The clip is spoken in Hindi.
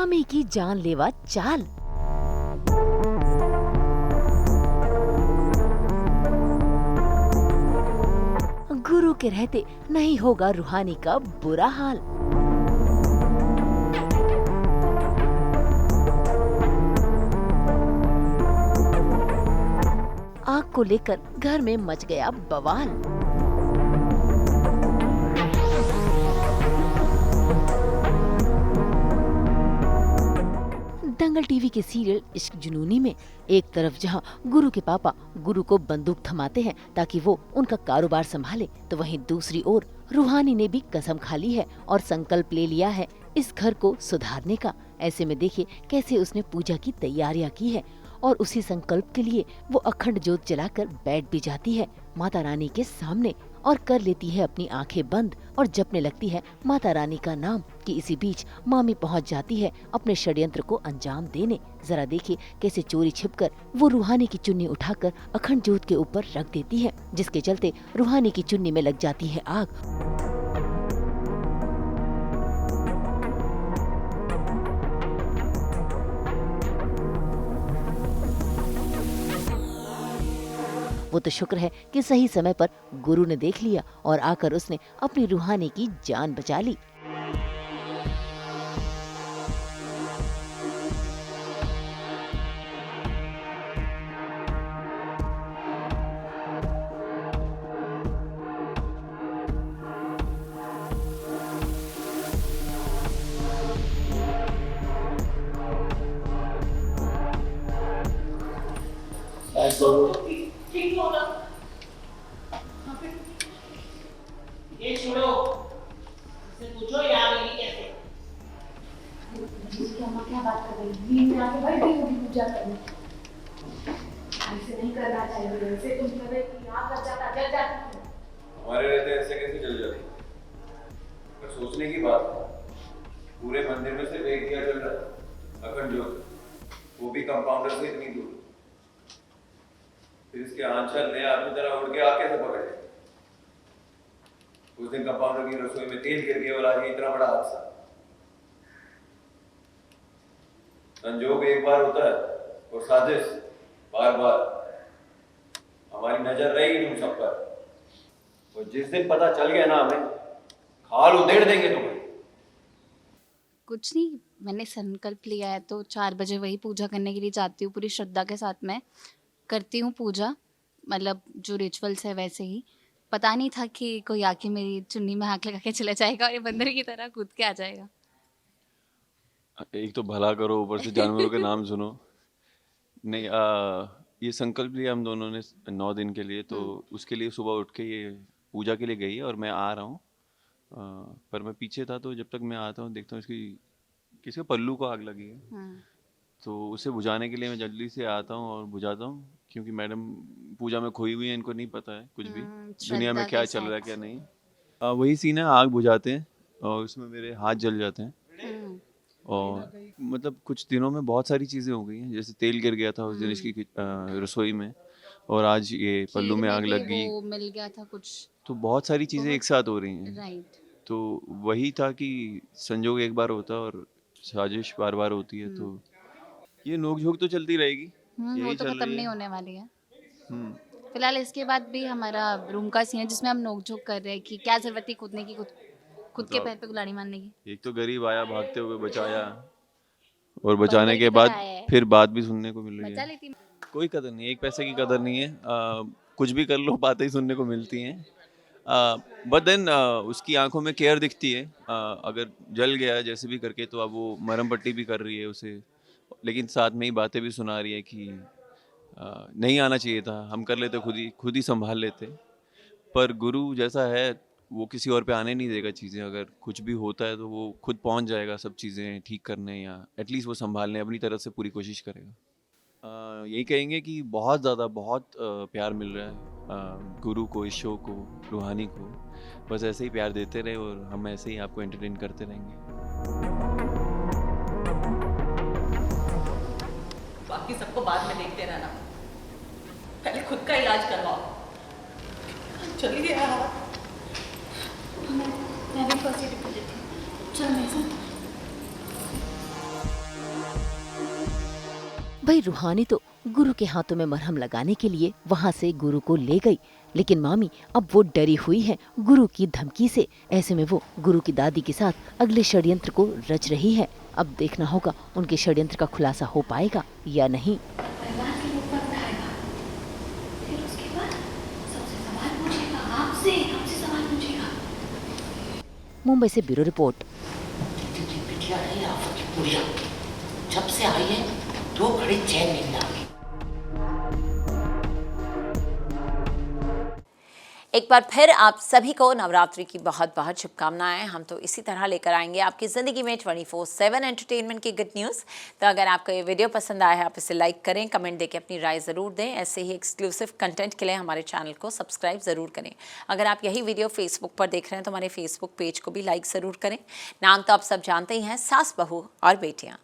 मामी की जानलेवा चाल। गुरु के रहते नहीं होगा रूहानी का बुरा हाल। आग को लेकर घर में मच गया बवाल। दंगल टीवी के सीरियल इश्क जुनूनी में एक तरफ जहां गुरु के पापा गुरु को बंदूक थमाते हैं ताकि वो उनका कारोबार संभाले, तो वहीं दूसरी ओर रूहानी ने भी कसम खा ली है और संकल्प ले लिया है इस घर को सुधारने का। ऐसे में देखिए कैसे उसने पूजा की तैयारियां की है और उसी संकल्प के लिए वो अखंड ज्योत जलाकर बैठ भी जाती है माता रानी के सामने और कर लेती है अपनी आंखें बंद और जपने लगती है माता रानी का नाम कि इसी बीच मामी पहुंच जाती है अपने षड्यंत्र को अंजाम देने। जरा देखिए कैसे चोरी छिपकर वो रूहानी की चुन्नी उठाकर अखंड ज्योत के ऊपर रख देती है, जिसके चलते रूहानी की चुन्नी में लग जाती है आग। वो तो शुक्र है कि सही समय पर गुरु ने देख लिया और आकर उसने अपनी रूहानी की जान बचा ली। ठीक होगा। ये छोड़ो, इससे पूछो ये आ गई कैसे? इसकी अम्मा क्या बात कर रही है? मैं आके बैठ गई होगी पूजा करने। ऐसे नहीं करना चाहिए। ऐसे तुम कर रहे कि आग लग जाता, जल जाता। हमारे रहते ऐसे कैसे जल जाती? पर सोचने की बात है, पूरे मंदिर में सिर्फ एक दिया जल रहा, अखंड ज्योत, वो भी कंपाउंडर से इतनी दूर। फिर इसके आंचल ने अपनी तरह उड़ के आग कैसे पकड़े? उस दिन कंपाउंडर की रसोई में तेल गिर गया और आज इतना बड़ा हादसा। संजोग एक बार होता है और साजिश बार बार। हमारी नजर रहेगी तुम सब पर और जिस दिन पता चल गया ना हमें, खाल उधेड़ देंगे तुम्हें। कुछ नहीं, मैंने संकल्प लिया है तो 4 बजे वही पूजा करने के लिए जाती हूँ। पूरी श्रद्धा के साथ मैं करती हूँ पूजा, मतलब जो रिचुअल्स है वैसे ही। पता नहीं था कि कोई आके मेरी चुन्नी में आँख लगा के चला जाएगा और ये बंदर की तरह कूद के आ जाएगा। एक तो भला करो, ऊपर से जानवरों के नाम सुनो। नहीं, ये संकल्प लिया हम दोनों ने 9 दिन के लिए, तो उसके लिए सुबह उठ के ये पूजा के लिए गई है और मैं आ रहा हूँ। पर मैं पीछे था, तो जब तक मैं आता हूँ देखता हूँ किसके पल्लू को आग लगी है, तो उसे बुझाने के लिए मैं जल्दी से आता हूँ और बुझाता हूँ, क्योंकि मैडम पूजा में खोई हुई है, इनको नहीं पता है कुछ भी दुनिया में क्या चल रहा है क्या नहीं। वही सीन है, आग बुझाते हैं और उसमें मेरे हाथ जल जाते हैं और मतलब कुछ दिनों में बहुत सारी चीज़ें हो गई हैं। जैसे तेल गिर गया था उस दिन इसकी रसोई में, और आज ये पल्लू में आग लग गई, मिल गया था कुछ, तो बहुत सारी चीज़ें एक साथ हो रही हैं। राइट। तो वही था कि संजोग एक बार होता है और साजिश बार बार होती है, तो ये नोक-झोंक तो चलती रहेगी। वो तो खत्म नहीं होने वाली है। फिलहाल इसके बाद भी हमारा रूम का सीन है जिसमें हम नोक-झोंक कर रहे हैं कि क्या जरूरत थी कूदने की, खुद के पैर पे कुल्हाड़ी मारने की। एक तो गरीब आया भागते हुए बचाया, और बचाने के बाद फिर बात भी सुनने को मिल रही है। कोई कदर नहीं, एक पैसे की कदर नहीं है। कुछ भी कर लो बातें ही सुनने को मिलती हैं। बट देन उसकी आंखों में केयर दिखती है। अगर जल गया जैसे भी करके, तो अब वो मरहम पट्टी भी कर रही है उसे, लेकिन साथ में ही बातें भी सुना रही है कि नहीं आना चाहिए था, हम कर लेते, खुद ही संभाल लेते। पर गुरु जैसा है वो किसी और पे आने नहीं देगा चीज़ें। अगर कुछ भी होता है तो वो खुद पहुंच जाएगा सब चीज़ें ठीक करने, या एटलीस्ट वो संभालने अपनी तरफ से पूरी कोशिश करेगा। यही कहेंगे कि बहुत ज़्यादा बहुत प्यार मिल रहा है गुरु को, इस शो को, रूहानी को। बस ऐसे ही प्यार देते रहे और हम ऐसे ही आपको एंटरटेन करते रहेंगे। बाकी सबको बाद में देखते रहना, पहले खुद का इलाज करवाओ। चलिए यार, मैं भी फर्स्ट एड कर लेती हूँ। चल मेरे साथ। भाई रूहानी तो गुरु के हाथों में मरहम लगाने के लिए वहाँ से गुरु को ले गई, लेकिन मामी अब वो डरी हुई है गुरु की धमकी से। ऐसे में वो गुरु की दादी के साथ अगले षड्यंत्र को रच रही है। अब देखना होगा उनके षड्यंत्र का खुलासा हो पाएगा या नहीं। परिवार के ऊपर उठाएगा, फिर उसके बाद सबसे सवाल पूछेगा, आपसे सवाल पूछेगा। मुंबई से ब्यूरो रिपोर्ट। बिटिया नहीं आफत की पुड़िया, जब से आई है 2 घड़ी चैन नहीं मिला। एक बार फिर आप सभी को नवरात्रि की बहुत बहुत शुभकामनाएं। हम तो इसी तरह लेकर आएंगे आपकी ज़िंदगी में 24/7 एंटरटेनमेंट की गुड न्यूज़। तो अगर आपको ये वीडियो पसंद आया है आप इसे लाइक करें, कमेंट देके अपनी राय ज़रूर दें। ऐसे ही एक्सक्लूसिव कंटेंट के लिए हमारे चैनल को सब्सक्राइब ज़रूर करें। अगर आप यही वीडियो फेसबुक पर देख रहे हैं तो हमारे फेसबुक पेज को भी लाइक ज़रूर करें। नाम तो आप सब जानते ही हैं, सास बहू और बेटियाँ।